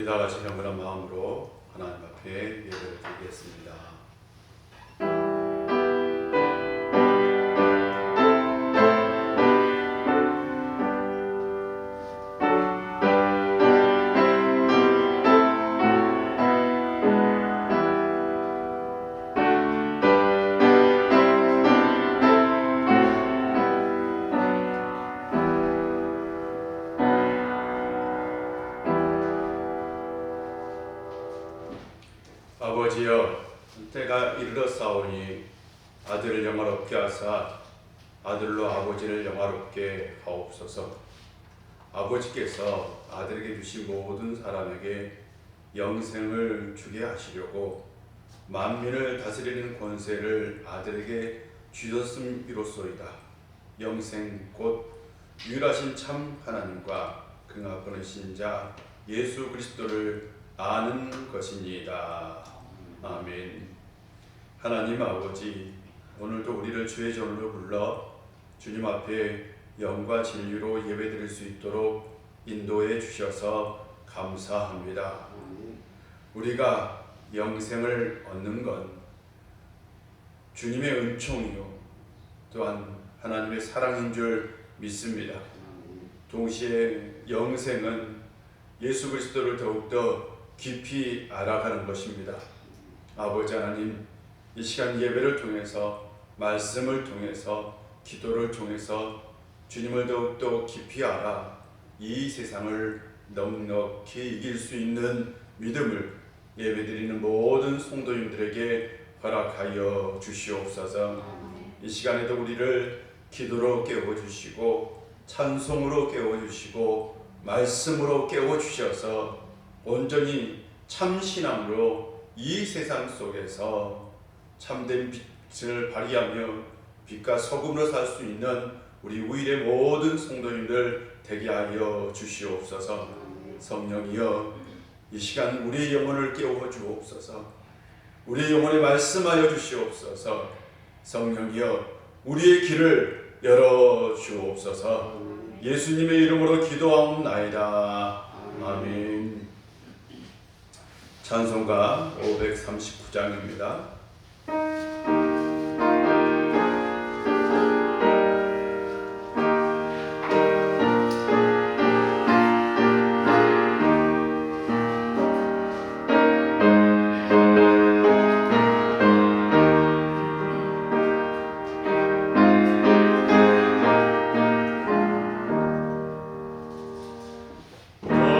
다 같이 경건한 마음으로 하나님 앞에 예배를 드리겠습니다. 아버지여, 때가 이르렀사오니 아들을 영화롭게 하사 아들로 아버지를 영화롭게 하옵소서. 아버지께서 아들에게 주신 모든 사람에게 영생을 주게 하시려고 만민을 다스리는 권세를 아들에게 주셨음이로소이다. 영생 곧 유일하신 참 하나님과 그가 보내신 자 예수 그리스도를 아는 것이니이다. 아멘. 하나님 아버지, 오늘도 우리를 주의 전으로 불러 주님 앞에 영과 진리로 예배드릴 수 있도록 인도해 주셔서 감사합니다. 우리가 영생을 얻는 건 주님의 은총이요 또한 하나님의 사랑인 줄 믿습니다. 동시에 영생은 예수 그리스도를 더욱더 깊이 알아가는 것입니다. 아버지 하나님, 이 시간 예배를 통해서, 말씀을 통해서, 기도를 통해서 주님을 더욱더 깊이 알아 이 세상을 넉넉히 이길 수 있는 믿음을 예배드리는 모든 성도님들에게 허락하여 주시옵소서. 이 시간에도 우리를 기도로 깨워주시고 찬송으로 깨워주시고 말씀으로 깨워주셔서 온전히 참신함으로 이 세상 속에서 참된 빛을 발휘하며 빛과 소금으로 살 수 있는 우리 우일의 모든 성도님들 되게 하여 주시옵소서. 성령이여, 이 시간 우리의 영혼을 깨워 주옵소서. 우리의 영혼에 말씀하여 주시옵소서. 성령이여, 우리의 길을 열어 주옵소서. 예수님의 이름으로 기도하옵나이다. 아멘. 찬송가 539장입니다.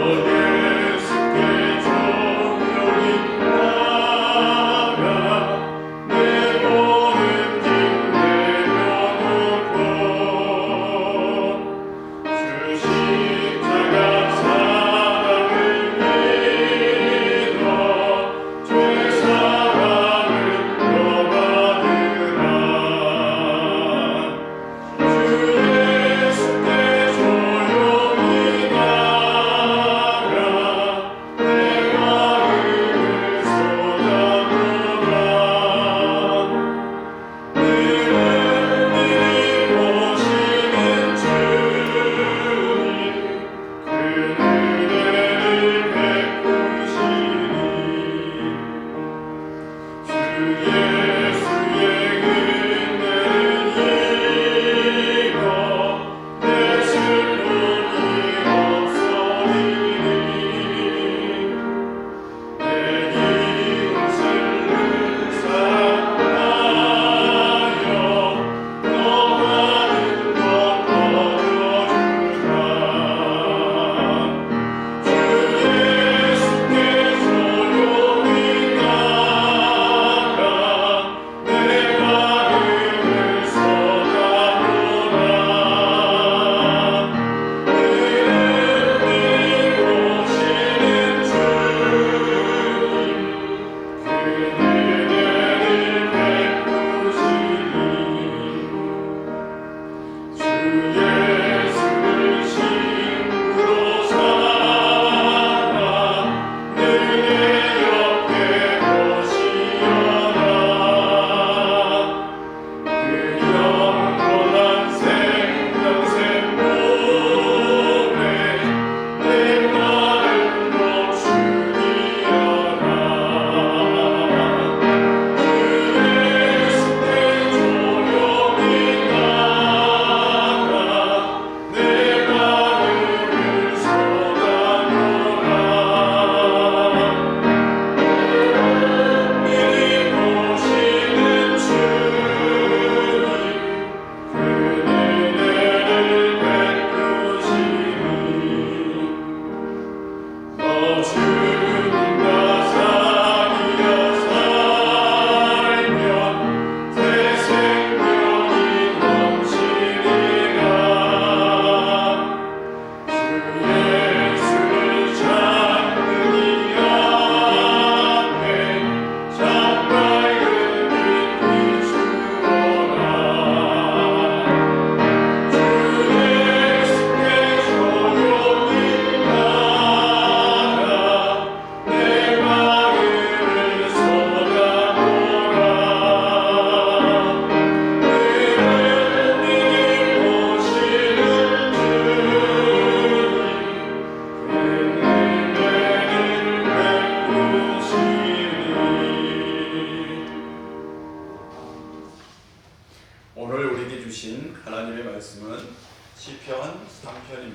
어디에 쉽게 정령이 나가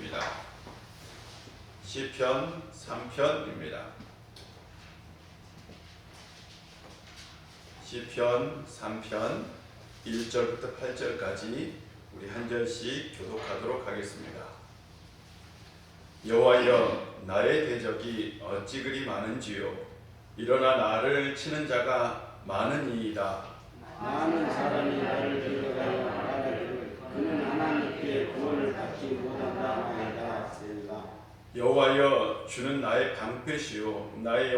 3편입니다. 시편 3편입니다. 시편 3편 1절부터 8절까지 우리 한 절씩 교독하도록 하겠습니다. 여호와여, 나의 대적이 어찌 그리 많은지요. 일어나 나를 치는 자가 많으니이다. 많은 사람이 나를 데려가여 말하기를 그는 하나님께 구원을 받지 못한다 하나이다. 셀라. 여호와여, 주는 나의 방패시요 나의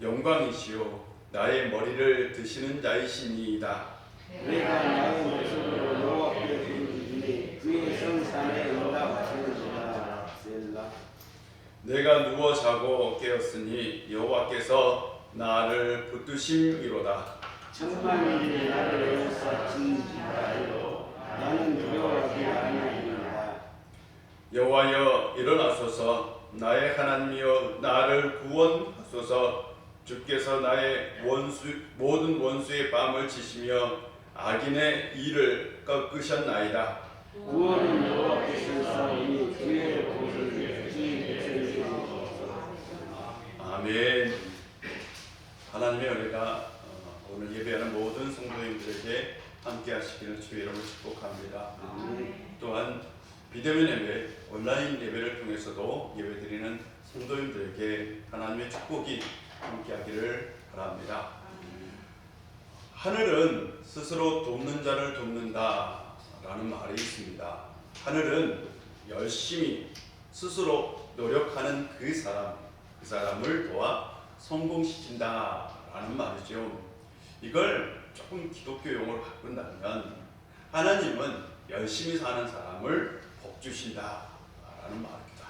영광이시요 나의 머리를 드시는 자이시니이다. 내가 나의 모습으로 여호와께 드리니 그의 성산에 응답하시는지라. 셀라. 내가 누워 자고 깨었으니 여호와께서 나를 붙드심이로다. 천만인이 나를 에워싸친지라 해도 나는 두려워하지 아니하리이다. 여호와여, 일어나소서. 나의 하나님이여, 나를 구원하소서. 주께서 나의 모든 원수의 뺨을 치시며 악인의 일을 꺾으셨나이다. 구원은 여호와께서 싸우니 주의 복을 주의 백성에게 주옵소서. 아멘. 하나님의 은혜가 오늘 예배하는 모든 성도님들에게 함께 하시기를 주의 이름으로 축복합니다. 또한 비대면 예배, 온라인 예배를 통해서도 예배드리는 성도님들에게 하나님의 축복이 함께 하기를 바랍니다. 하늘은 스스로 돕는 자를 돕는다 라는 말이 있습니다. 하늘은 열심히 스스로 노력하는 그 사람을 도와 성공시킨다 라는 말이죠. 이걸 조금 기독교 용어로 바꾼다면 하나님은 열심히 사는 사람을 복주신다 라는 말입니다.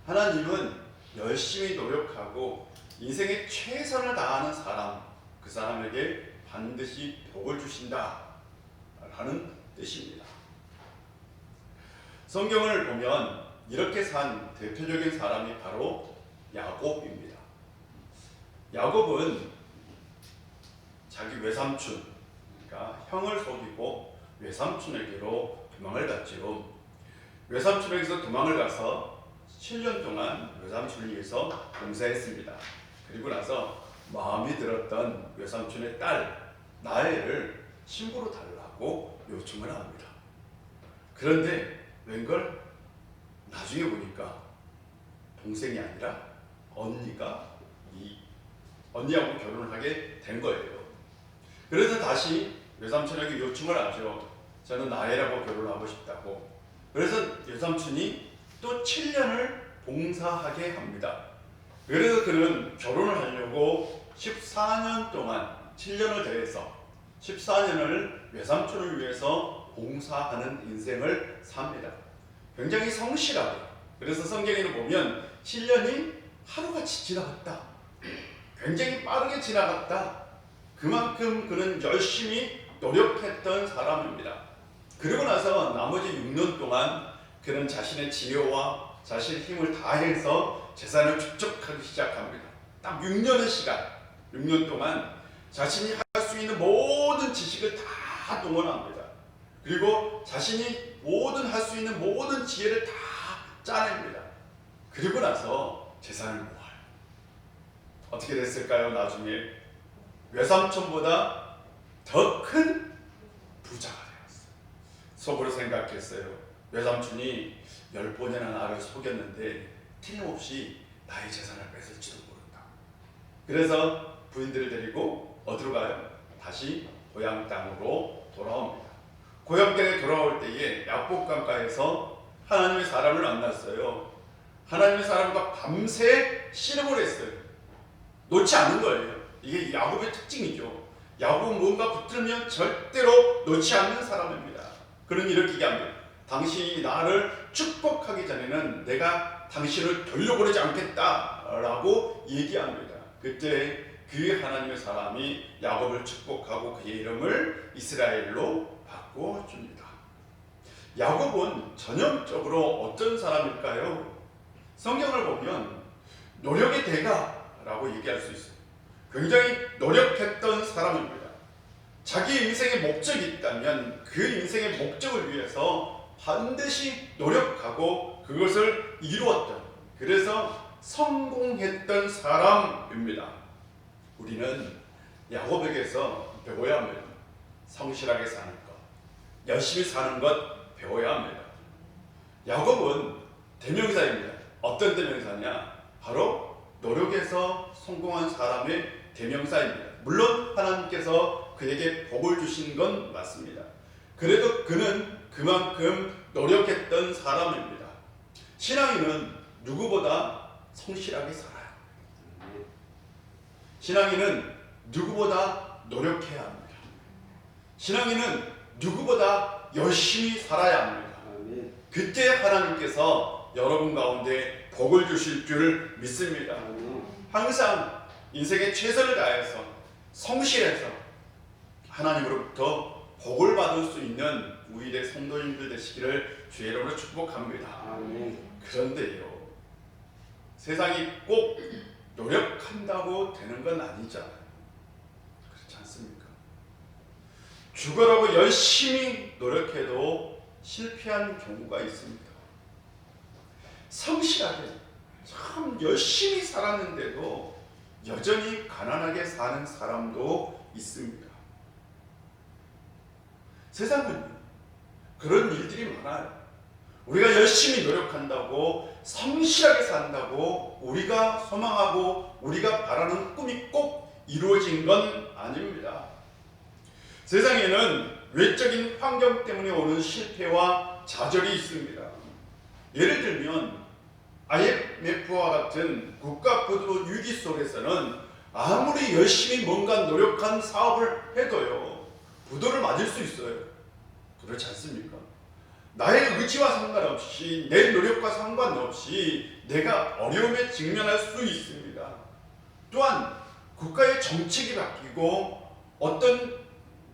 하나님은 열심히 노력하고 인생의 최선을 다하는 사람, 그 사람에게 반드시 복을 주신다 라는 뜻입니다. 성경을 보면 이렇게 산 대표적인 사람이 바로 야곱입니다. 야곱은 자기 외삼촌, 그러니까 형을 속이고 외삼촌에게로 도망을 갔지요. 외삼촌에게서 도망을 가서 7년 동안 외삼촌을 위해서 봉사했습니다. 그리고 나서 마음이 들었던 외삼촌의 딸 나엘을 신부로 달라고 요청을 합니다. 그런데 웬걸 나중에 보니까 동생이 아니라 언니가 언니하고 결혼을 하게 된 거예요. 그래서 다시 외삼촌에게 요청을 하죠. 저는 나엘하고 결혼하고 싶다고. 그래서 외삼촌이 또 7년을 봉사하게 합니다. 그래서 그는 결혼을 하려고 14년 동안 7년을 더해서 14년을 외삼촌을 위해서 봉사하는 인생을 삽니다. 굉장히 성실하게. 그래서 성경에는 보면 7년이 하루같이 지나갔다. 굉장히 빠르게 지나갔다. 그만큼 그는 열심히 노력했던 사람입니다. 그리고 나서 나머지 6년 동안 그는 자신의 지혜와 자신의 힘을 다해서 재산을 축적하기 시작합니다. 딱 6년의 시간, 6년 동안 자신이 할 수 있는 모든 지식을 다 동원합니다. 그리고 자신이 할 수 있는 모든 지혜를 다 짜냅니다. 그리고 나서 재산을 모아요. 어떻게 됐을까요? 나중에 외삼촌보다 더 큰 부자가 되었어요. 속으로 생각했어요. 외삼촌이 10번이나 나를 속였는데 틀림없이 나의 재산을 뺏을지도 모른다. 그래서 부인들을 데리고 어디로 가요? 다시 고향 땅으로 돌아옵니다. 고향 땅에 돌아올 때에 야복강가에서 하나님의 사람을 만났어요. 하나님의 사람과 밤새 씨름을 했어요. 놓지 않는 거예요. 이게 야곱의 특징이죠. 야곱은 뭔가 붙들면 절대로 놓지 않는 사람입니다. 그는 이렇게 얘기합니다. 당신이 나를 축복하기 전에는 내가 당신을 돌려보내지 않겠다라고 얘기합니다. 그때 그 하나님의 사람이 야곱을 축복하고 그의 이름을 이스라엘로 바꿔줍니다. 야곱은 전형적으로 어떤 사람일까요? 성경을 보면 노력의 대가라고 얘기할 수 있어요. 굉장히 노력했던 사람입니다. 자기 인생의 목적이 있다면 그 인생의 목적을 위해서 반드시 노력하고 그것을 이루었던, 그래서 성공했던 사람입니다. 우리는 야곱에게서 배워야 합니다. 성실하게 사는 것, 열심히 사는 것 배워야 합니다. 야곱은 대명사입니다. 어떤 대명사냐? 바로 노력해서 성공한 사람의 대명사입니다. 물론 하나님께서 그에게 복을 주신 건 맞습니다. 그래도 그는 그만큼 노력했던 사람입니다. 신앙인은 누구보다 성실하게 살아요. 신앙인은 누구보다 노력해야 합니다. 신앙인은 누구보다 열심히 살아야 합니다. 그때 하나님께서 여러분 가운데 복을 주실 줄 믿습니다. 항상 인생의 최선을 다해서 성실해서 하나님으로부터 복을 받을 수 있는 우리의 성도님들 되시기를 주의 이름으로 축복합니다. 그런데요, 세상이 꼭 노력한다고 되는 건 아니잖아요. 그렇지 않습니까? 죽으라고 열심히 노력해도 실패한 경우가 있습니다. 성실하게 참 열심히 살았는데도 여전히 가난하게 사는 사람도 있습니다. 세상은 그런 일들이 많아요. 우리가 열심히 노력한다고, 성실하게 산다고 우리가 소망하고 우리가 바라는 꿈이 꼭 이루어진 건 아닙니다. 세상에는 외적인 환경 때문에 오는 실패와 좌절이 있습니다. 예를 들면 IMF와 같은 국가 부도 위기 속에서는 아무리 열심히 뭔가 노력한 사업을 해도요, 부도를 맞을 수 있어요. 그렇지 않습니까? 나의 의지와 상관없이, 내 노력과 상관없이 내가 어려움에 직면할 수 있습니다. 또한 국가의 정책이 바뀌고 어떤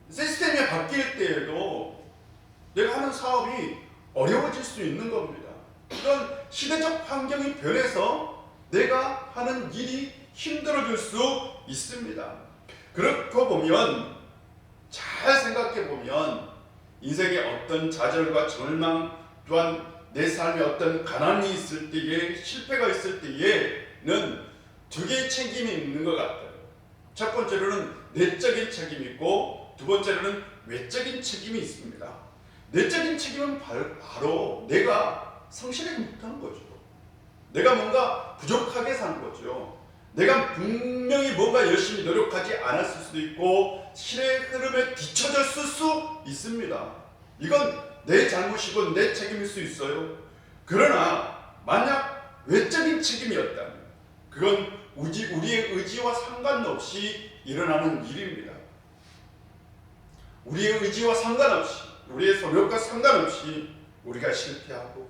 시스템이 바뀔 때에도 내가 하는 사업이 어려워질 수 있는 겁니다. 그런 시대적 환경이 변해서 내가 하는 일이 힘들어질 수 있습니다. 그렇고 보면, 잘 생각해 보면 인생의 어떤 좌절과 절망, 또한 내 삶에 어떤 가난이 있을 때에, 실패가 있을 때에는 두 개의 책임이 있는 것 같아요. 첫 번째로는 내적인 책임이 있고, 두 번째로는 외적인 책임이 있습니다. 내적인 책임은 바로 내가 성실하게 못한 거죠. 내가 뭔가 부족하게 산 거죠. 내가 분명히 뭔가 열심히 노력하지 않았을 수도 있고 시대의 흐름에 뒤처졌을 수 있습니다. 이건 내 잘못이고 내 책임일 수 있어요. 그러나 만약 외적인 책임이었다면 그건 우리의 의지와 상관없이 일어나는 일입니다. 우리의 의지와 상관없이, 우리의 노력과 상관없이 우리가 실패하고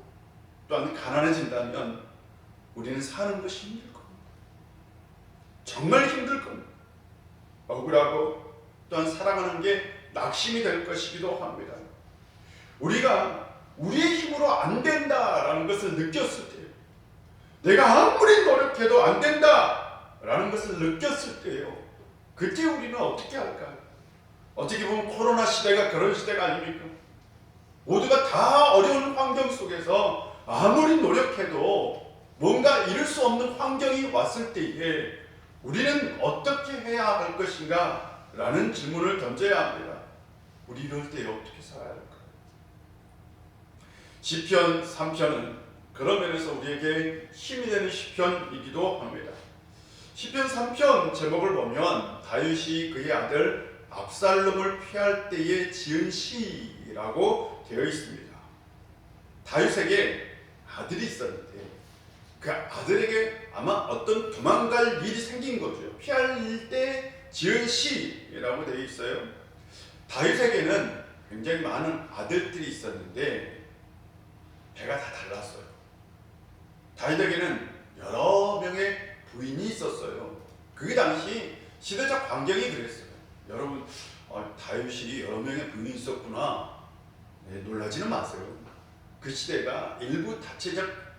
또한 가난해진다면 우리는 사는 것이 힘들 겁니다. 정말 힘들 겁니다. 억울하고 또한 살아가는 게 낙심이 될 것이기도 합니다. 우리가 우리의 힘으로 안 된다라는 것을 느꼈을 때요, 내가 아무리 노력해도 안 된다라는 것을 느꼈을 때요, 그때 우리는 어떻게 할까요? 어떻게 보면 코로나 시대가 그런 시대가 아닙니까? 모두가 다 어려운 환경 속에서 아무리 노력해도 뭔가 이룰 수 없는 환경이 왔을 때에 우리는 어떻게 해야 할 것인가? 라는 질문을 던져야 합니다. 우리 이럴 때 어떻게 살아야 할까요? 시편 3편은 그런 면에서 우리에게 힘이 되는 시편이기도 합니다. 시편 3편 제목을 보면 다윗이 그의 아들 압살롬을 피할 때에 지은 시라고 되어 있습니다. 다윗에게 아들이 있었는데 그 아들에게 아마 어떤 도망갈 일이 생긴 거죠. 피할 때 지은 시라고 되어 있어요. 다윗에게는 굉장히 많은 아들들이 있었는데 배가 다 달랐어요. 다윗에게는 여러 명의 부인이 있었어요. 그 당시 시대적 환경이 그랬어요. 여러분, 다윗이 여러 명의 부인이 있었구나. 네, 놀라지는 마세요. 그 시대가 일부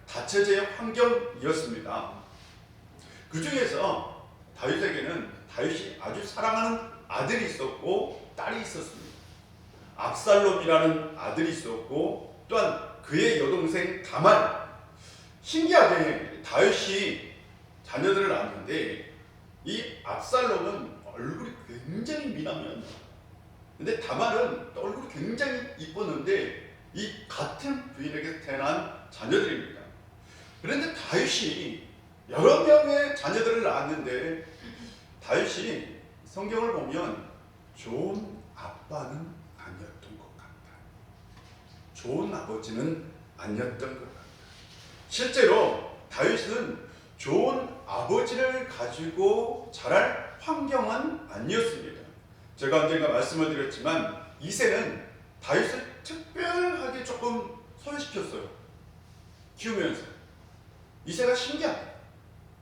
다처제의 환경이었습니다. 그 중에서 다윗에게는 다윗이 아주 사랑하는 아들이 있었고 딸이 있었습니다. 압살롬이라는 아들이 있었고 또한 그의 여동생 다말. 신기하게 다윗이 자녀들을 낳았는데 이 압살롬은 얼굴이 굉장히 미남이었나. 근데 다말은 얼굴이 굉장히 이뻤는데 이 같은 부인에게 태어난 자녀들입니다. 그런데 다윗이 여러 명의 자녀들을 낳았는데 다윗이 성경을 보면 좋은 아빠는 아니었던 것 같다. 좋은 아버지는 아니었던 것 같다. 실제로 다윗은 좋은 아버지를 가지고 자랄 환경은 아니었습니다. 제가 언젠가 말씀을 드렸지만 이새는 다윗을 특별하게 조금 소외시켰어요. 키우면서. 이새가 신기하다.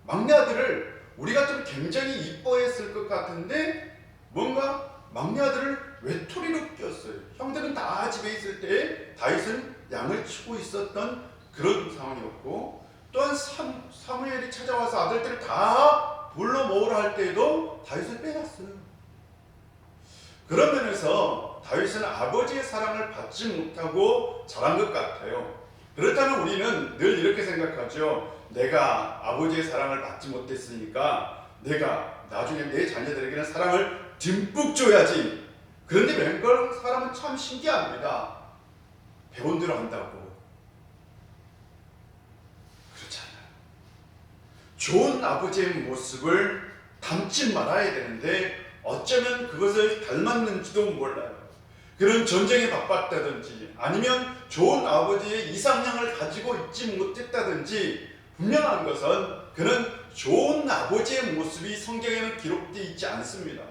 막내 아들을 우리가 좀 굉장히 이뻐했을 것 같은데 뭔가 막내 아들을 외톨이로 끼웠어요. 형들은 다 집에 있을 때 다윗은 양을 치고 있었던 그런 상황이었고, 또한 사무엘이 찾아와서 아들들을 다 불러 모으라 할 때에도 다윗을 빼놨어요. 그런 면에서 다윗은 아버지의 사랑을 받지 못하고 자란 것 같아요. 그렇다면 우리는 늘 이렇게 생각하죠. 내가 아버지의 사랑을 받지 못했으니까 내가 나중에 내 자녀들에게는 사랑을 듬뿍 줘야지. 그런데 웬걸 사람은 참 신기합니다. 배운 대로 한다고. 그렇지 않아요. 좋은 아버지의 모습을 닮지 말아야 되는데 어쩌면 그것을 닮았는지도 몰라요. 그는 전쟁에 바빴다든지 아니면 좋은 아버지의 이상향을 가지고 있지 못했다든지 분명한 것은 그는 좋은 아버지의 모습이 성경에는 기록되어 있지 않습니다.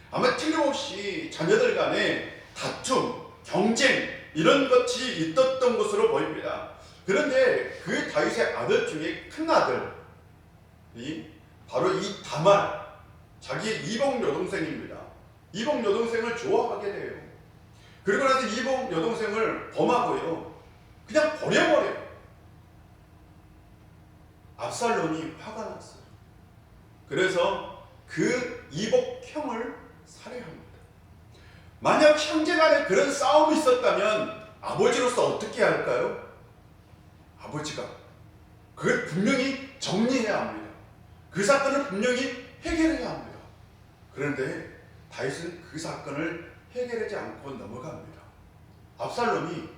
아마 틀림없이 자녀들 간에 다툼, 경쟁 이런 것이 있었던 것으로 보입니다. 그런데 그 다윗의 아들 중에 큰 아들이 바로 이 다말, 자기의 이복 여동생입니다. 이복 여동생을 좋아하게 돼요. 그리고 나서 이복 여동생을 범하고요, 그냥 버려버려요. 압살롬이 화가 났어요. 그래서 그 이복 형을 살해합니다. 만약 형제간에 그런 싸움이 있었다면 아버지로서 어떻게 할까요? 아버지가 그걸 분명히 정리해야 합니다. 그 사건을 분명히 해결해야 합니다. 그런데 다윗은 그 사건을 해결하지 않고 넘어갑니다. 압살롬이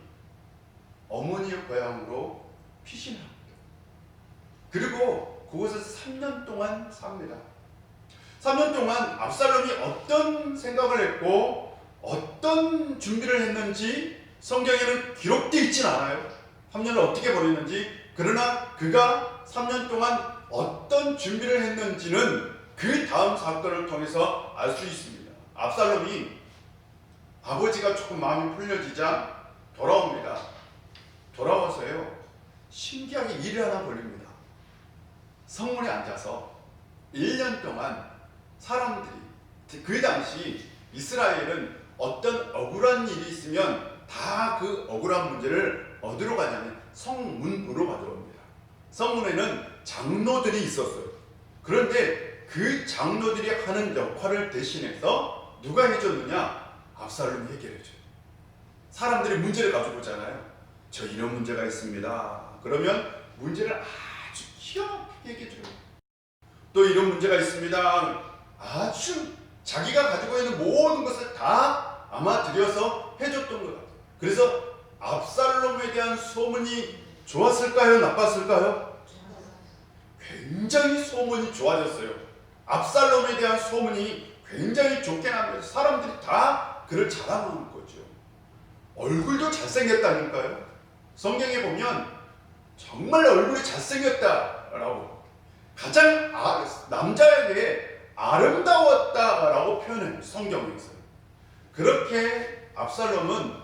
어머니의 고향으로 피신합니다. 그리고 그곳에서 3년 동안 삽니다. 3년 동안 압살롬이 어떤 생각을 했고 어떤 준비를 했는지 성경에는 기록되어 있진 않아요. 3년을 어떻게 보냈는지. 그러나 그가 3년 동안 어떤 준비를 했는지는 그 다음 사건을 통해서 알 수 있습니다. 압살롬이 아버지가 조금 마음이 풀려지자 돌아옵니다. 돌아와서요, 신기하게 일을 하나 벌립니다. 성문에 앉아서 1년 동안 사람들이, 그 당시 이스라엘은 어떤 억울한 일이 있으면 다 그 억울한 문제를 어디로 가냐면 성문으로 가져옵니다. 성문에는 장로들이 있었어요. 그런데 그 장로들이 하는 역할을 대신해서 누가 해줬느냐? 압살롬이 해결해줘요. 사람들이 문제를 가지고 오잖아요. 저 이런 문제가 있습니다. 그러면 문제를 아주 귀엽게 얘기해줘요. 또 이런 문제가 있습니다. 아주 자기가 가지고 있는 모든 것을 다 아마 들여서 해줬던 것 같아요. 그래서 압살롬에 대한 소문이 좋았을까요? 나빴을까요? 굉장히 소문이 좋아졌어요. 압살롬에 대한 소문이 굉장히 좋게 나면서 사람들이 다 그를 자랑하는 거죠. 얼굴도 잘생겼다니까요. 성경에 보면 정말 얼굴이 잘생겼다라고, 가장 남자에게 아름다웠다라고 표현해요. 성경에서. 그렇게 압살롬은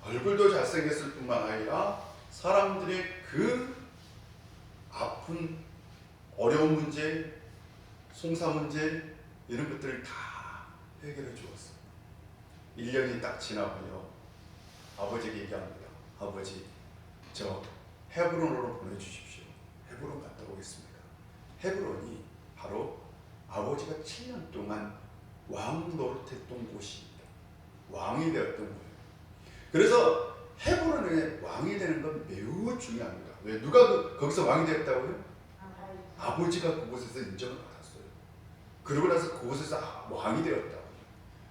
얼굴도 잘생겼을 뿐만 아니라 사람들의 그 아픈 어려운 문제, 송사 문제 이런 것들을 다 해결해 주었어요. 1년이 딱 지나고요, 아버지에게 얘기합니다. 아버지, 저 헤브론으로 보내주십시오. 헤브론 갔다 오겠습니다. 헤브론이 바로 아버지가 7년 동안 왕 노릇했던 곳입니다. 왕이 되었던 거예요. 그래서 헤브론의 왕이 되는 건 매우 중요합니다. 왜? 누가 거기서 왕이 되었다고요? 아버지가 그곳에서 인정을 받았어요. 그러고 나서 그곳에서 왕이 되었다고.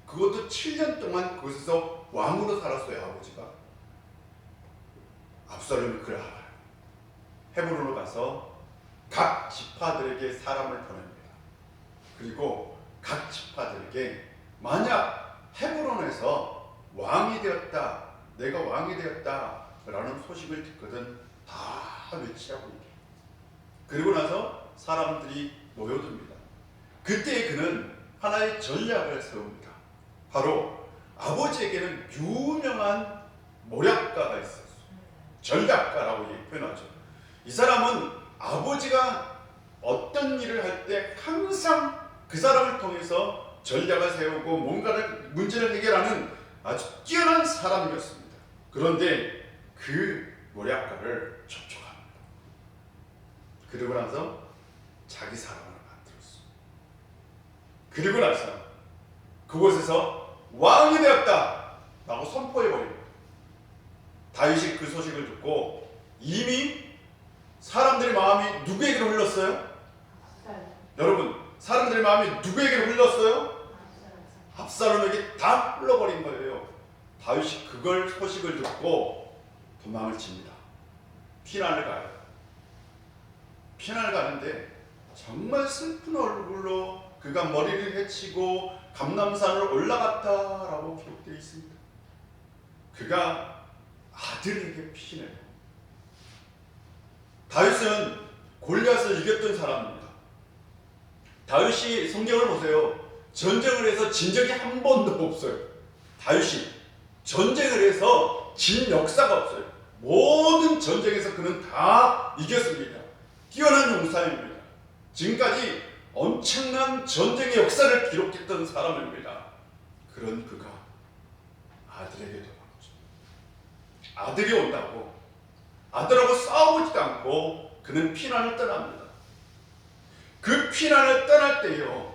그것도 7년 동안 그곳에서 왕으로 살았어요. 아버지가. 압살롬이 그걸 알아요. 헤브론으로 가서 각 지파들에게 사람을 보냅니다. 그리고 각 지파들에게 만약 헤브론에서 왕이 되었다, 내가 왕이 되었다 라는 소식을 듣거든 다 외치라고 얘기해요. 그리고 나서 사람들이 모여듭니다. 그때 그는 하나의 전략을 세웁니다. 바로 아버지에게는 유명한 모략가가 있었어요. 전략가라고 표현하죠. 이 사람은 아버지가 어떤 일을 할 때 항상 그 사람을 통해서 전략을 세우고 뭔가를 문제를 해결하는 아주 뛰어난 사람이었습니다. 그런데 그 모략가를 촉촉합니다. 그리고 나서 자기 사람을 만들었어. 그리고 나서 그곳에서 왕이 되었다 라고 선포해버립니다. 다윗이 그 소식을 듣고 이미 사람들의 마음이 누구에게로 흘렀어요? 여러분, 사람들의 마음이 누구에게로 흘렀어요? 압살롬에게 다 흘러버린 거예요. 다윗이 그걸 소식을 듣고 도망을 칩니다. 피난을 가요. 피난을 가는데 정말 슬픈 얼굴로 그가 머리를 헤치고 감람산을 올라갔다라고 기록되어 있습니다. 그가 아들에게 피신해요. 다윗은 골리앗을 이겼던 사람입니다. 다윗이 성경을 보세요. 전쟁을 해서 진 적이 한 번도 없어요. 다윗이 전쟁을 해서 진 역사가 없어요. 모든 전쟁에서 그는 다 이겼습니다. 뛰어난 용사입니다. 지금까지 엄청난 전쟁의 역사를 기록했던 사람입니다. 그런 그가 아들에게 도망쳐. 아들이 온다고 아들하고 싸우지도 않고 그는 피난을 떠납니다. 그 피난을 떠날 때요,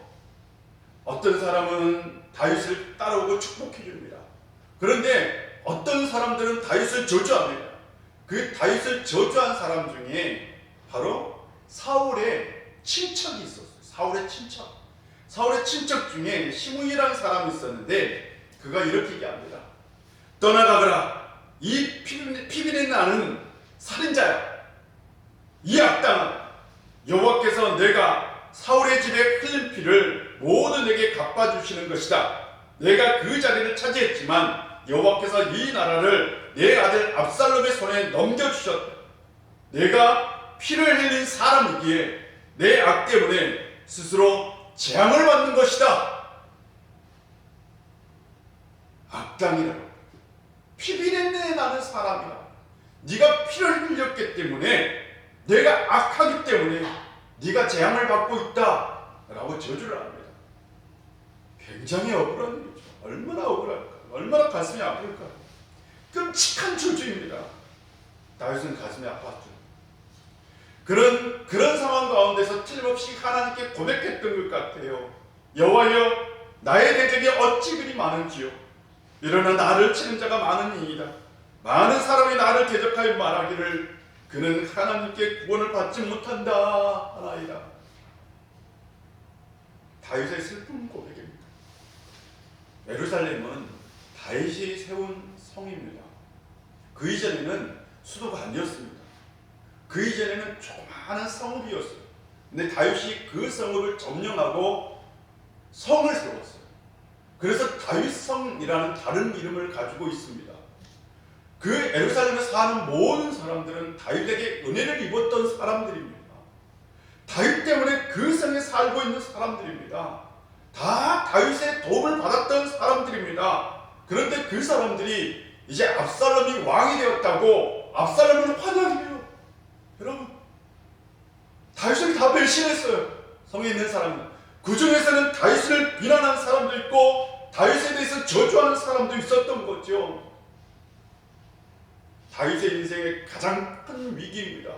어떤 사람은 다윗을 따라오고 축복해 줍니다. 그런데 어떤 사람들은 다윗을 저주합니다. 그 다윗을 저주한 사람 중에 바로 사울의 친척이 있었어요. 사울의 친척 중에 시므이라는 사람이 있었는데 그가 이렇게 얘기합니다. 떠나가거라. 이 피비린 나는 살인자야. 이 악당은 여호와께서 내가 사울의 집에 흘린 피를 모두 내게 갚아주시는 것이다. 내가 그 자리를 차지했지만 여호와께서 이 나라를 내 아들 압살롬의 손에 넘겨주셨다. 내가 피를 흘린 사람이기에 내 악 때문에 스스로 재앙을 받는 것이다. 악당이라고. 피비린내 나는 사람이라. 네가 피를 흘렸기 때문에, 내가 악하기 때문에 네가 재앙을 받고 있다 라고 저주를 합니다. 굉장히 억울한 일이죠. 얼마나 억울할까, 얼마나 가슴이 아플까. 끔찍한 저주입니다. 다윗은 가슴이 아팠죠. 그런 상황 가운데서 틀림없이 하나님께 고백했던 것 같아요. 여호와여, 나의 대적이 어찌 그리 많은지요. 일어나 나를 치는 자가 많으니이다. 많은 사람이 나를 대적하여 말하기를 그는 하나님께 구원을 받지 못한다 하나이다. 다윗의 슬픈 고백입니다. 예루살렘은 다윗이 세운 성입니다. 그 이전에는 수도가 아니었습니다. 그 이전에는 조그마한 성읍이었어요. 근데 다윗이 그 성읍을 점령하고 성을 세웠어요. 그래서 다윗성이라는 다른 이름을 가지고 있습니다. 그 예루살렘에 사는 모든 사람들은 다윗에게 은혜를 입었던 사람들입니다. 다윗 때문에 그 성에 살고 있는 사람들입니다. 다 다윗의 도움을 받았던 사람들입니다. 그런데 그 사람들이 이제 압살롬이 왕이 되었다고 압살롬을 환영해요. 여러분, 다윗을 다 배신했어요. 성에 있는 사람은. 그 중에서는 다윗을 비난한 사람도 있고 다윗에 대해서 저주하는 사람도 있었던 거죠. 다윗의 인생의 가장 큰 위기입니다.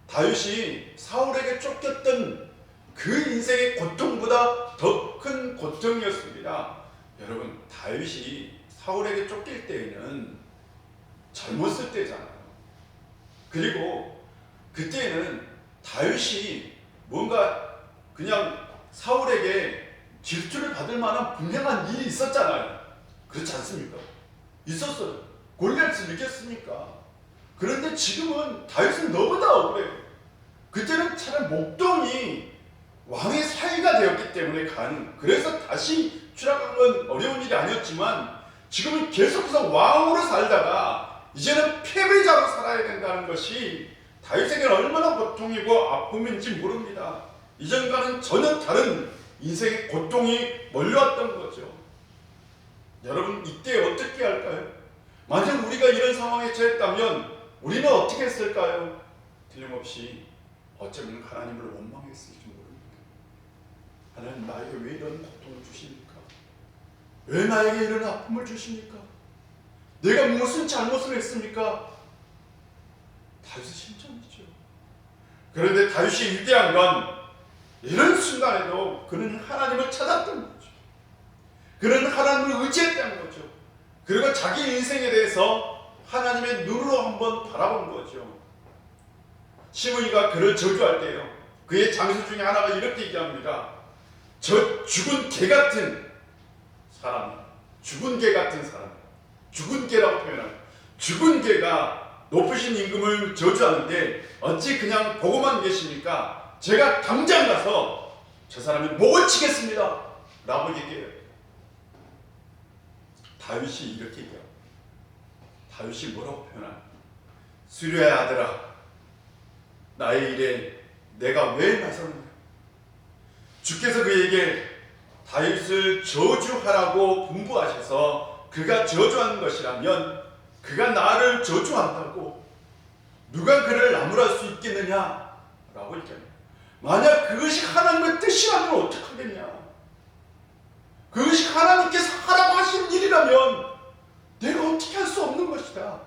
다윗이 사울에게 쫓겼던 그 인생의 고통보다 더 큰 고통이었습니다. 여러분, 다윗이 사울에게 쫓길 때에는 젊었을 때잖아요. 그리고 그때는 다윗이 뭔가 그냥 사울에게 질투를 받을 만한 분명한 일이 있었잖아요. 그렇지 않습니까? 있었어요. 골리앗을 이겼으니까. 그런데 지금은 다윗은 너무나 억울해요. 그때는 차라리 목동이 왕의 사위가 되었기 때문에 그래서 다시 추락한 건 어려운 일이 아니었지만 지금은 계속해서 왕으로 살다가 이제는 패배자로 살아야 된다는 것이 다윗에게는 얼마나 고통이고 아픔인지 모릅니다. 이전과는 전혀 다른 인생의 고통이 몰려왔던 거죠. 여러분, 이때 어떻게 할까요? 만약 우리가 이런 상황에 처했다면 우리는 어떻게 했을까요? 틀림없이 어쩌면 하나님을 원망했을지 모릅니다. 하나님, 나에게 왜 이런 고통을 주십니까? 왜 나에게 이런 아픔을 주십니까? 내가 무슨 잘못을 했습니까? 다윗의 심정이죠. 그런데 다윗이 위대한 건 이런 순간에도 그는 하나님을 찾았던 거죠. 그는 하나님을 의지했다는 거죠. 그리고 자기 인생에 대해서 하나님의 눈으로 한번 바라본 거죠. 시므이가 그를 저주할 때요, 그의 장수 중에 하나가 이렇게 얘기합니다. 저 죽은 개 같은 사람, 죽은 개 같은 사람, 죽은 개라고 표현합니다. 죽은 개가 높으신 임금을 저주하는데 어찌 그냥 보고만 계십니까? 제가 당장 가서 저 사람의 목을 치겠습니다 라고 얘기해요. 다윗이 이렇게 얘기해요. 다윗이 뭐라고 표현합니까? 수리의 아들아, 나의 일에 내가 왜 나서느냐? 주께서 그에게 다윗을 저주하라고 분부하셔서 그가 저주하는 것이라면 그가 나를 저주한다고 누가 그를 나무랄 수 있겠느냐? 라고 얘기합니다. 만약 그것이 하나님의 뜻이라면 어떡하겠냐? 그것이 하나님께서 하라고 하신 일이라면 내가 어떻게 할 수 없는 것이다.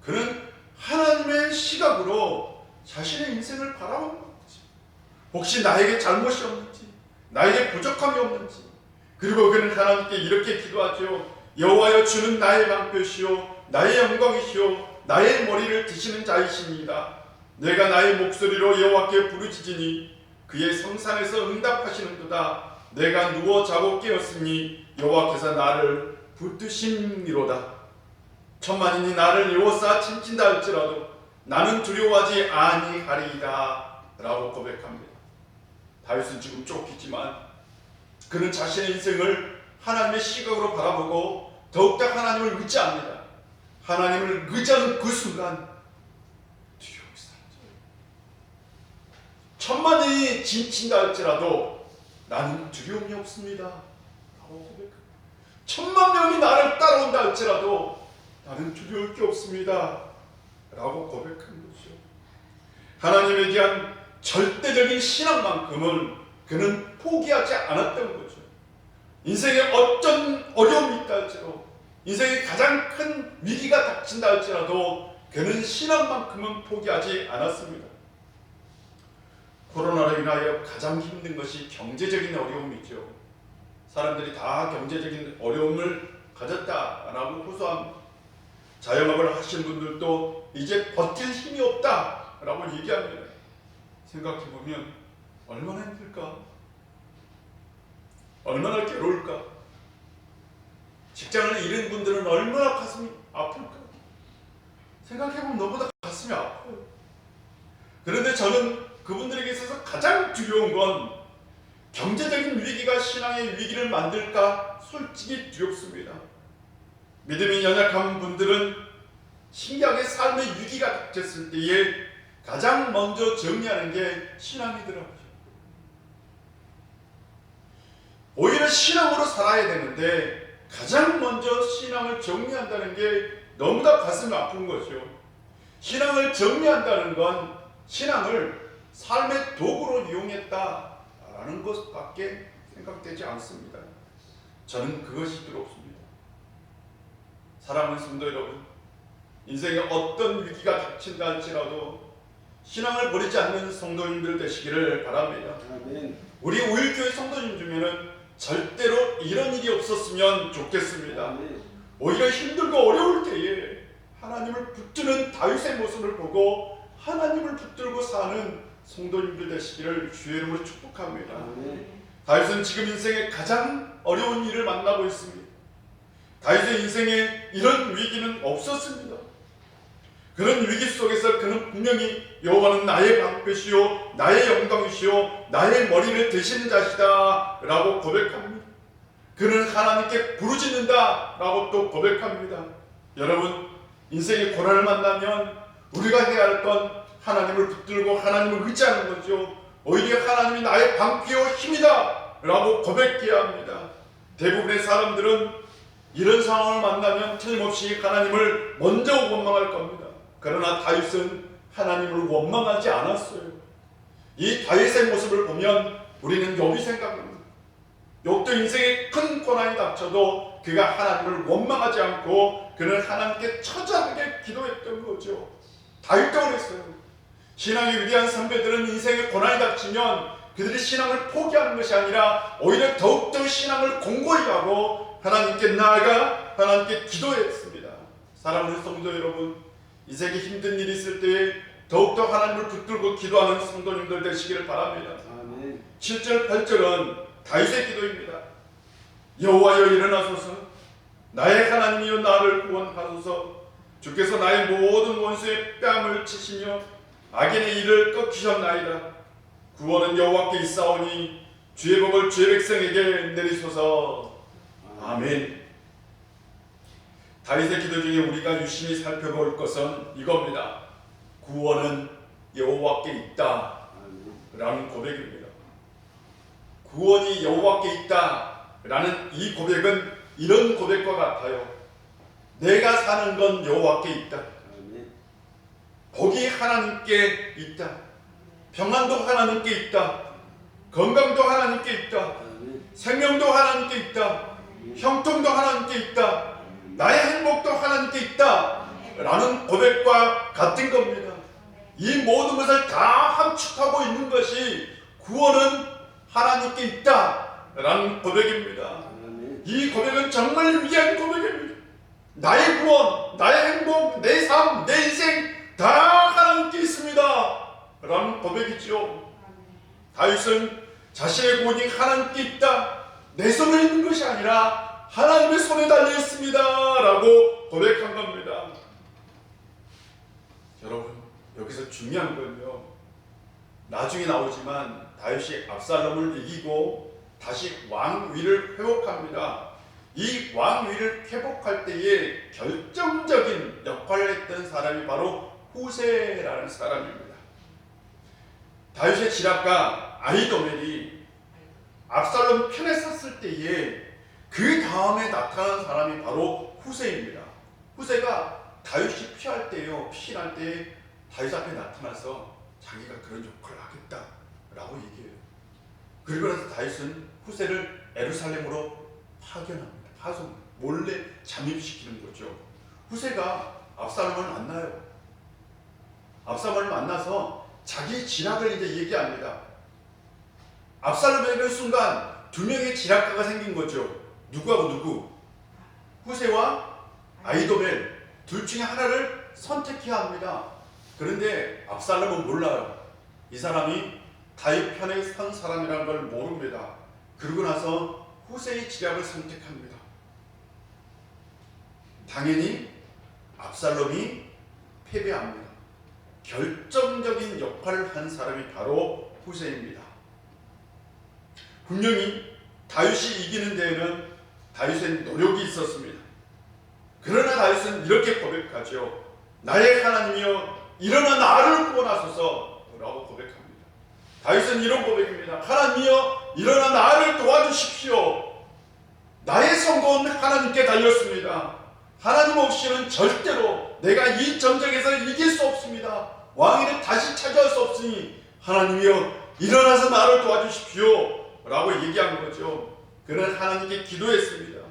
그는 하나님의 시각으로 자신의 인생을 바라보는 거지. 혹시 나에게 잘못이 없는지, 나에게 부족함이 없는지. 그리고 그는 하나님께 이렇게 기도하죠. 여호와여, 주는 나의 방패시오, 나의 영광이시오, 나의 머리를 드시는 자이십니다. 내가 나의 목소리로 여호와께 부르짖으니 그의 성산에서 응답하시는도다. 내가 누워 자고 깨었으니 여호와께서 나를 붙드심이로다. 천만인이 나를 에워싸 침친다 할지라도 나는 두려워하지 아니하리이다 라고 고백합니다. 다윗은 지금 쫓기지만 그는 자신의 인생을 하나님의 시각으로 바라보고 더욱더 하나님을 의지합니다. 하나님을 의지하는 그 순간 두려움이 사라져요. 천만인이 진친다 할지라도 나는 두려움이 없습니다 라고 고백합니다. 천만 명이 나를 따라온다 할지라도 나는 두려울 게 없습니다 라고 고백한 거죠. 하나님에 대한 절대적인 신앙만큼은 그는 포기하지 않았던 거죠. 인생에 어떤 어려움이 있다 할지라도, 인생에 가장 큰 위기가 닥친다 할지라도 그는 신앙만큼은 포기하지 않았습니다. 코로나로 인하여 가장 힘든 것이 경제적인 어려움이죠. 사람들이 다 경제적인 어려움을 가졌다라고 호소합니다. 자영업을 하신 분들도 이제 버틸 힘이 없다라고 얘기합니다. 생각해보면 얼마나 힘들까? 얼마나 괴로울까? 직장을 잃은 분들은 얼마나 가슴이 아플까? 생각해보면 너무나 가슴이 아파요. 그런데 저는 그분들에게 있어서 가장 두려운 건 경제적인 위기가 신앙의 위기를 만들까 솔직히 두렵습니다. 믿음이 연약한 분들은 신기하게 삶의 위기가 닥쳤을 때에 가장 먼저 정리하는 게 신앙이더라고요. 오히려 신앙으로 살아야 되는데 가장 먼저 신앙을 정리한다는 게 너무나 가슴이 아픈 거죠. 신앙을 정리한다는 건 신앙을 삶의 도구로 이용했다라는 것밖에 생각되지 않습니다. 저는 그것이 두렵습니다. 사랑하는 성도 여러분, 인생에 어떤 위기가 닥친다 할지라도 신앙을 버리지 않는 성도님들 되시기를 바랍니다. 아멘. 우리 우일교회 성도님 중에는 절대로 이런 일이 없었으면 좋겠습니다. 아멘. 오히려 힘들고 어려울 때에 하나님을 붙드는 다윗의 모습을 보고 하나님을 붙들고 사는 성도님들 되시기를 주의 이름으로 축복합니다. 다윗은 지금 인생의 가장 어려운 일을 만나고 있습니다. 다윗의 인생에 이런 위기는 없었습니다. 그런 위기 속에서 그는 분명히 여호와는 나의 방패시요 나의 영광이시요 나의 머리를 드시는 자시다 라고 고백합니다. 그는 하나님께 부르짖는다 라고 또 고백합니다. 여러분, 인생의 고난을 만나면 우리가 해야 할 건 하나님을 붙들고 하나님을 의지하는 거죠. 오히려 하나님이 나의 방패요 힘이다 라고 고백해야 합니다. 대부분의 사람들은 이런 상황을 만나면 틀림없이 하나님을 먼저 원망할 겁니다. 그러나 다윗은 하나님을 원망하지 않았어요. 이 다윗의 모습을 보면 우리는 욥이 생각납니다. 욥도 인생에 큰 고난이 닥쳐도 그가 하나님을 원망하지 않고 그는 하나님께 처절하게 기도했던 거죠. 다윗도 그랬어요. 신앙의 위대한 선배들은 인생에 고난이 닥치면 그들이 신앙을 포기하는 것이 아니라 오히려 더욱더 신앙을 공고히 하고 하나님께 나아가 하나님께 기도했습니다. 사랑하는 성도 여러분, 인생에 힘든 일이 있을 때에 더욱더 하나님을 붙들고 기도하는 성도님들 되시기를 바랍니다. 아멘. 7절 8절은 다윗의 기도입니다. 여호와여 일어나소서, 나의 하나님이여 나를 구원하소서. 주께서 나의 모든 원수의 뺨을 치시며 악인의 일을 꺾으셨나이다. 구원은 여호와께 있사오니 주의 복을 주의 백성에게 내리소서. 아멘. 다윗의 기도 중에 우리가 유심히 살펴볼 것은 이겁니다. 구원은 여호와께 있다 라는 고백입니다. 구원이 여호와께 있다 라는 이 고백은 이런 고백과 같아요. 내가 사는 건 여호와께 있다. 복이 하나님께 있다. 평안도 하나님께 있다. 건강도 하나님께 있다. 생명도 하나님께 있다. 형통도 하나님께 있다. 나의 행복도 하나님께 있다 라는 고백과 같은 겁니다. 이 모든 것을 다 함축하고 있는 것이 구원은 하나님께 있다 라는 고백입니다. 이 고백은 정말 위대한 고백입니다. 나의 구원, 나의 행복, 내 삶, 내 인생 다 하나님께 있습니다 라는 고백이죠. 다윗은 자신의 구원이 하나님께 있다, 내 손에 있는 것이 아니라 하나님의 손에 달려 있습니다 라고 고백한 겁니다. 여러분, 여기서 중요한 건요, 나중에 나오지만 다윗이 압살롬을 이기고 다시 왕위를 회복합니다. 이 왕위를 회복할 때에 결정적인 역할을 했던 사람이 바로 후세라는 사람입니다. 다윗의 지략가 아히도멜이 압살롬 편에 섰을 때에 그 다음에 나타난 사람이 바로 후세입니다. 후세가 다윗이 피할 때요, 피신할 때 다윗 앞에 나타나서 자기가 그런 역할을 하겠다 라고 얘기해요. 그리고 나서 다윗은 후세를 에루살렘으로 파견합니다. 파송, 몰래 잠입시키는 거죠. 후세가 압살롬을 만나요. 압살롬을 만나서 자기 지략을 이제 얘기합니다. 압살롬에게는 순간 두 명의 지략가가 생긴 거죠. 누구하고 누구? 후세와 아히도멜 둘 중에 하나를 선택해야 합니다. 그런데 압살롬은 몰라요. 이 사람이 다윗 편에 선 사람이라는 걸 모릅니다. 그러고 나서 후세의 지략을 선택합니다. 당연히 압살롬이 패배합니다. 결정적인 역할을 한 사람이 바로 후세입니다. 분명히 다윗이 이기는 데에는 다윗의 노력이 있었습니다. 그러나 다윗은 이렇게 고백하죠. 나의 하나님이여 일어나 나를 구원하소서 라고 고백합니다. 다윗은 이런 고백입니다. 하나님이여 일어나 나를 도와주십시오. 나의 성공은 하나님께 달렸습니다. 하나님 없이는 절대로 내가 이 전쟁에서 이길 수 없습니다. 왕위를 다시 차지할 수 없으니 하나님이여 일어나서 나를 도와주십시오 라고 얘기한 거죠. 그는 하나님께 기도했습니다.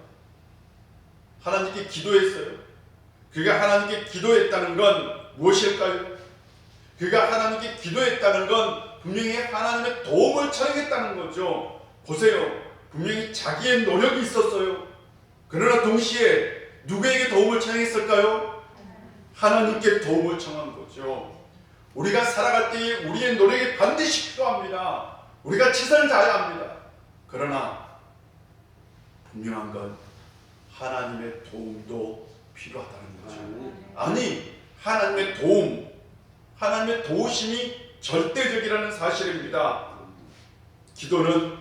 하나님께 기도했어요. 그가 하나님께 기도했다는 건 무엇일까요? 그가 하나님께 기도했다는 건 분명히 하나님의 도움을 청했다는 거죠. 보세요. 분명히 자기의 노력이 있었어요. 그러나 동시에 누구에게 도움을 청했을까요? 하나님께 도움을 청한 거죠. 우리가 살아갈 때에 우리의 노력이 반드시 필요합니다. 우리가 최선을 다해야 합니다. 그러나 분명한 건 하나님의 도움도 필요하다는 거죠. 아니, 하나님의 도움, 하나님의 도우심이 절대적이라는 사실입니다. 기도는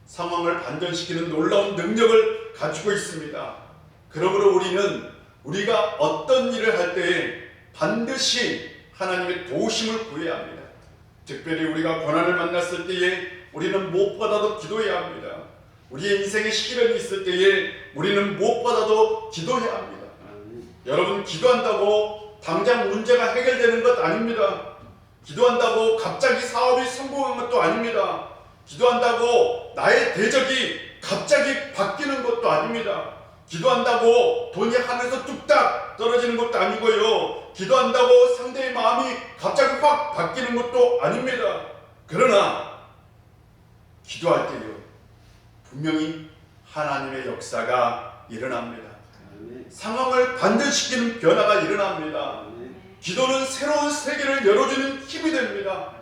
상황을 반전시키는 놀라운 능력을 가지고 있습니다. 그러므로 우리는 우리가 어떤 일을 할 때에 반드시 하나님의 도우심을 구해야 합니다. 특별히 우리가 고난을 만났을 때에 우리는 무엇보다도 기도해야 합니다. 우리의 인생에 시련이 있을 때에 우리는 무엇보다도 기도해야 합니다. 여러분, 기도한다고 당장 문제가 해결되는 것 아닙니다. 기도한다고 갑자기 사업이 성공한 것도 아닙니다. 기도한다고 나의 대적이 갑자기 바뀌는 것도 아닙니다. 기도한다고 돈이 하늘에서 뚝딱 떨어지는 것도 아니고요. 기도한다고 상대의 마음이 갑자기 확 바뀌는 것도 아닙니다. 그러나 기도할 때요, 분명히 하나님의 역사가 일어납니다. 상황을 반전시키는 변화가 일어납니다. 기도는 새로운 세계를 열어주는 힘이 됩니다.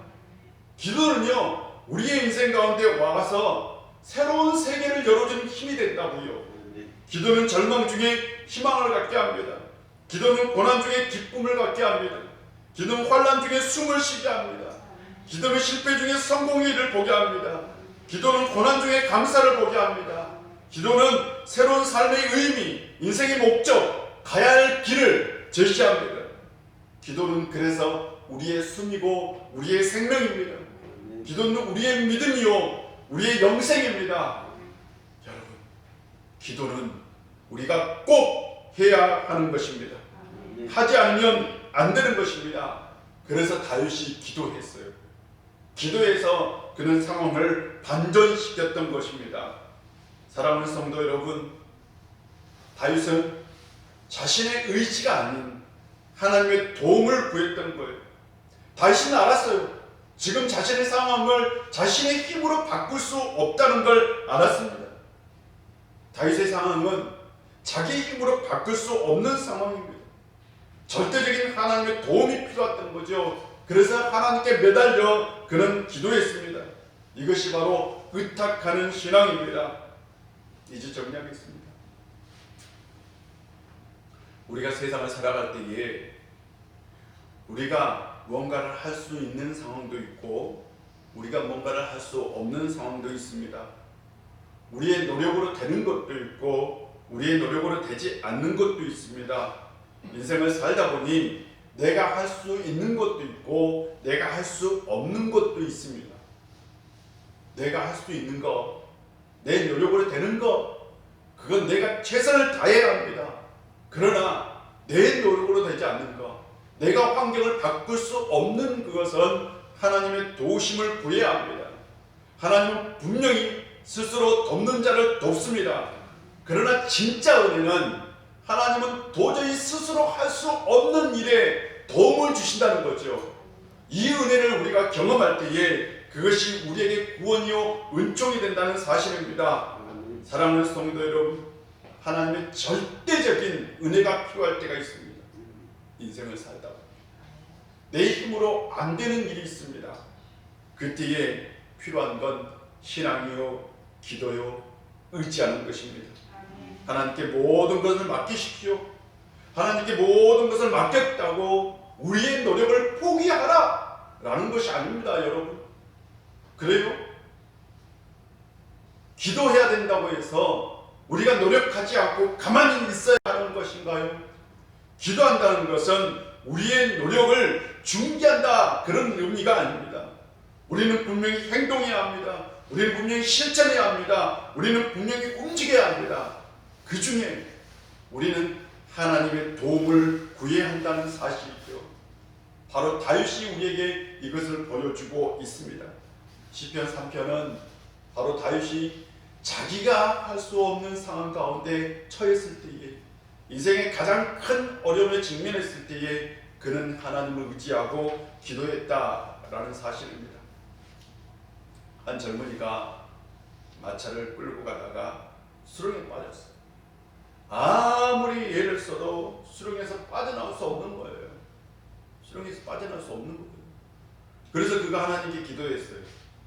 기도는요, 우리의 인생 가운데 와서 새로운 세계를 열어주는 힘이 된다고요. 기도는 절망 중에 희망을 갖게 합니다. 기도는 고난 중에 기쁨을 갖게 합니다. 기도는 환난 중에 숨을 쉬게 합니다. 기도는 실패 중에 성공의 일을 보게 합니다. 기도는 고난 중에 감사를 보게 합니다. 기도는 새로운 삶의 의미, 인생의 목적, 가야 할 길을 제시합니다. 기도는 그래서 우리의 숨이고 우리의 생명입니다. 기도는 우리의 믿음이요, 우리의 영생입니다. 여러분, 기도는 우리가 꼭 해야 하는 것입니다. 하지 않으면 안 되는 것입니다. 그래서 다윗이 기도했어요. 기도해서 그는 상황을 반전시켰던 것입니다. 사랑하는 성도 여러분, 다윗은 자신의 의지가 아닌 하나님의 도움을 구했던 거예요. 다윗은 알았어요. 지금 자신의 상황을 자신의 힘으로 바꿀 수 없다는 걸 알았습니다. 다윗의 상황은 자기 힘으로 바꿀 수 없는 상황입니다. 절대적인 하나님의 도움이 필요했던 거죠. 그래서 하나님께 매달려 그는 기도했습니다. 이것이 바로 의탁하는 신앙입니다. 이제 정리하겠습니다. 우리가 세상을 살아갈 때에 우리가 뭔가를 할 수 있는 상황도 있고 우리가 뭔가를 할 수 없는 상황도 있습니다. 우리의 노력으로 되는 것도 있고 우리의 노력으로 되지 않는 것도 있습니다. 인생을 살다 보니 내가 할 수 있는 것도 있고 내가 할 수 없는 것도 있습니다. 내가 할 수 있는 것, 내 노력으로 되는 것, 그건 내가 최선을 다해야 합니다. 그러나 내 노력으로 되지 않는 것, 내가 환경을 바꿀 수 없는 그것은 하나님의 도우심을 구해야 합니다. 하나님은 분명히 스스로 돕는 자를 돕습니다. 그러나 진짜 은혜는 하나님은 도저히 스스로 할 수 없는 일에 도움을 주신다는 거죠. 이 은혜를 우리가 경험할 때에 그것이 우리에게 구원이요 은총이 된다는 사실입니다. 사랑하는 성도 여러분, 하나님의 절대적인 은혜가 필요할 때가 있습니다. 인생을 살다 내 힘으로 안 되는 일이 있습니다. 그때에 필요한 건 신앙이요, 기도요, 의지하는 것입니다. 하나님께 모든 것을 맡기십시오. 하나님께 모든 것을 맡겼다고 우리의 노력을 포기하라 라는 것이 아닙니다, 여러분. 그래요? 기도해야 된다고 해서 우리가 노력하지 않고 가만히 있어야 하는 것인가요? 기도한다는 것은 우리의 노력을 중지한다 그런 의미가 아닙니다. 우리는 분명히 행동해야 합니다. 우리는 분명히 실천해야 합니다. 우리는 분명히 움직여야 합니다. 그 중에 우리는 하나님의 도움을 구해야 한다는 사실이죠. 바로 다윗이 우리에게 이것을 보여주고 있습니다. 시편 3편은 바로 다윗이 자기가 할 수 없는 상황 가운데 처했을 때에, 인생의 가장 큰 어려움에 직면했을 때에 그는 하나님을 의지하고 기도했다라는 사실입니다. 한 젊은이가 마차를 끌고 가다가 수렁에 빠졌어요. 아무리 애를 써도 수렁에서 빠져나올 수 없는 거예요. 수렁에서 빠져나올 수 없는 거예요. 그래서 그가 하나님께 기도했어요.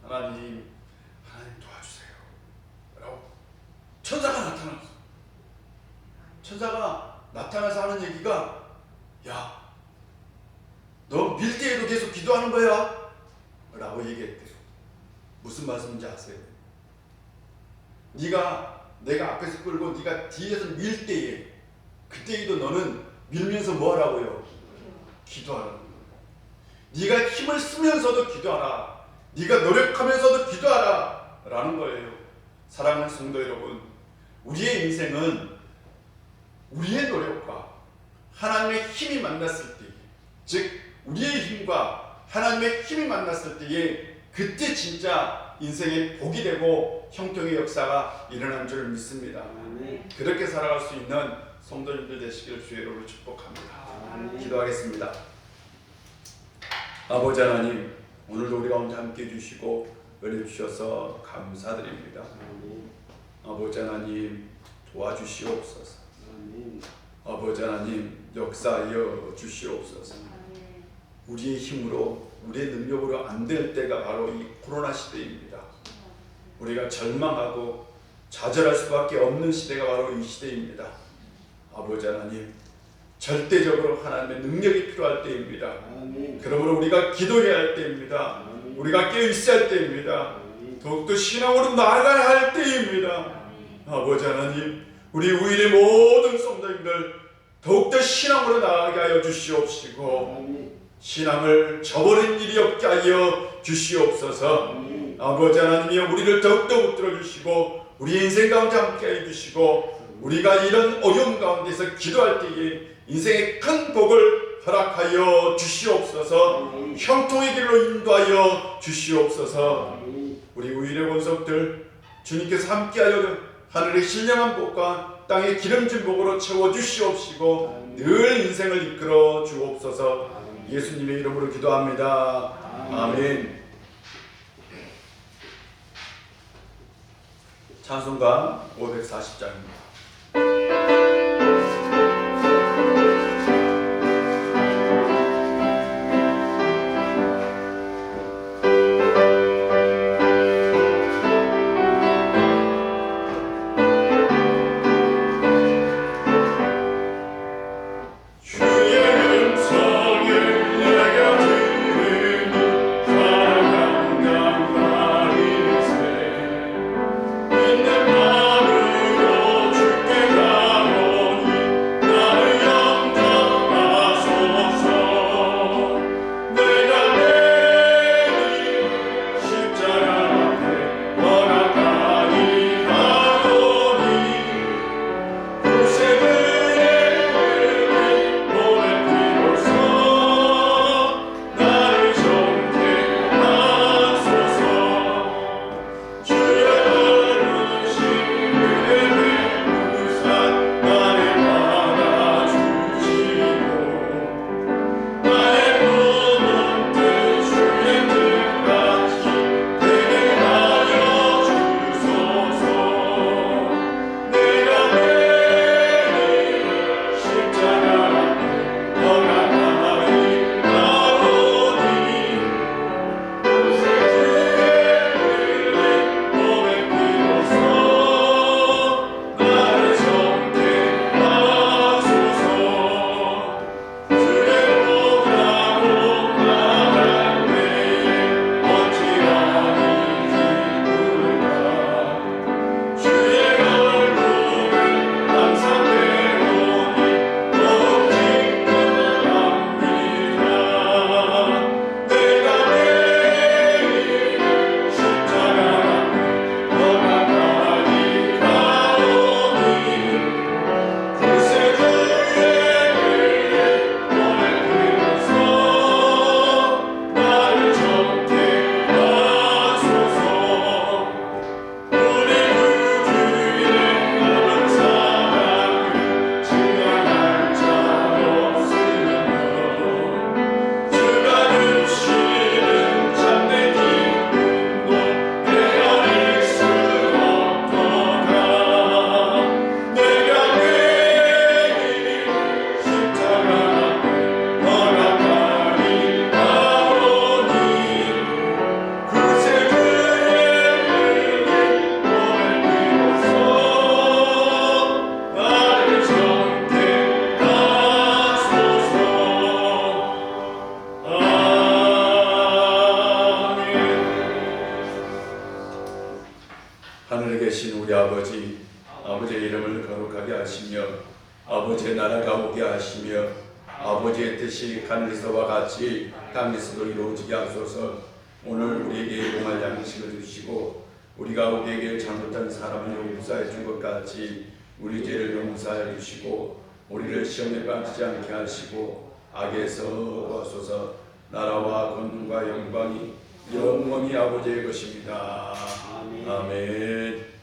하나님 도와주세요 라고. 천사가 나타났어. 천사가 나타나서 하는 얘기가, 야, 너 밀대에도 계속 기도하는 거야? 라고 얘기했대요. 무슨 말씀인지 아세요? 내가 앞에서 끌고 네가 뒤에서 밀 때에, 그때에도 너는 밀면서 뭐 하라고요? 기도하라는 거예요. 네가 힘을 쓰면서도 기도하라. 네가 노력하면서도 기도하라 라는 거예요. 사랑하는 성도 여러분, 우리의 인생은 우리의 노력과 하나님의 힘이 만났을 때, 즉 우리의 힘과 하나님의 힘이 만났을 때에 그때 진짜 인생의 복이 되고 형통의 역사가 일어난 줄 믿습니다. 그렇게 살아갈 수 있는 성도님들 되시기를 주의 이름으로 축복합니다. 기도하겠습니다. 아버지 하나님, 오늘도 우리 가운데 함께 해주시고 은혜 주셔서 감사드립니다. 아버지 하나님, 도와주시옵소서. 아버지 하나님, 역사하여 주시옵소서. 우리의 힘으로, 우리의 능력으로 안 될 때가 바로 이 코로나 시대입니다. 우리가 절망하고 좌절할 수밖에 없는 시대가 바로 이 시대입니다. 아버지 하나님, 절대적으로 하나님의 능력이 필요할 때입니다. 그러므로 우리가 기도해야 할 때입니다. 우리가 깨어있어야 할 때입니다. 더욱더 신앙으로 나아가야 할 때입니다. 아버지 하나님, 우리 우일의 모든 성도님들 더욱더 신앙으로 나아가게 하여 주시옵시고 신앙을 저버린 일이 없게 하여 주시옵소서. 아버지 하나님이여, 우리를 더욱더 붙들어 주시고 우리 인생 가운데 함께 해주시고 우리가 이런 어려움 가운데서 기도할 때에 인생의 큰 복을 허락하여 주시옵소서. 형통의 길로 인도하여 주시옵소서. 우리 우일의 권속들 주님께서 함께하여 하늘의 신령한 복과 땅의 기름진 복으로 채워주시옵시고 늘 인생을 이끌어 주옵소서. 예수님의 이름으로 기도합니다. 아멘. 찬송가 540장입니다. 있는 마음으로 되신 우리 아버지, 아버지의 이름을 거룩하게 하시며 아버지의 나라가 오게 하시며 아버지의 뜻이 하늘에서와 같이 땅에서도 이루어지게 하소서. 오늘 우리에게 용할 양식을 주시고 우리가 우리에게 잘못한 사람을 용서해 준 것 같이 우리 죄를 용서해 주시고 우리를 시험에 빠지지 않게 하시고 악에서 구하소서. 나라와 권능과 영광이 영원히 아버지의 것입니다. 아멘.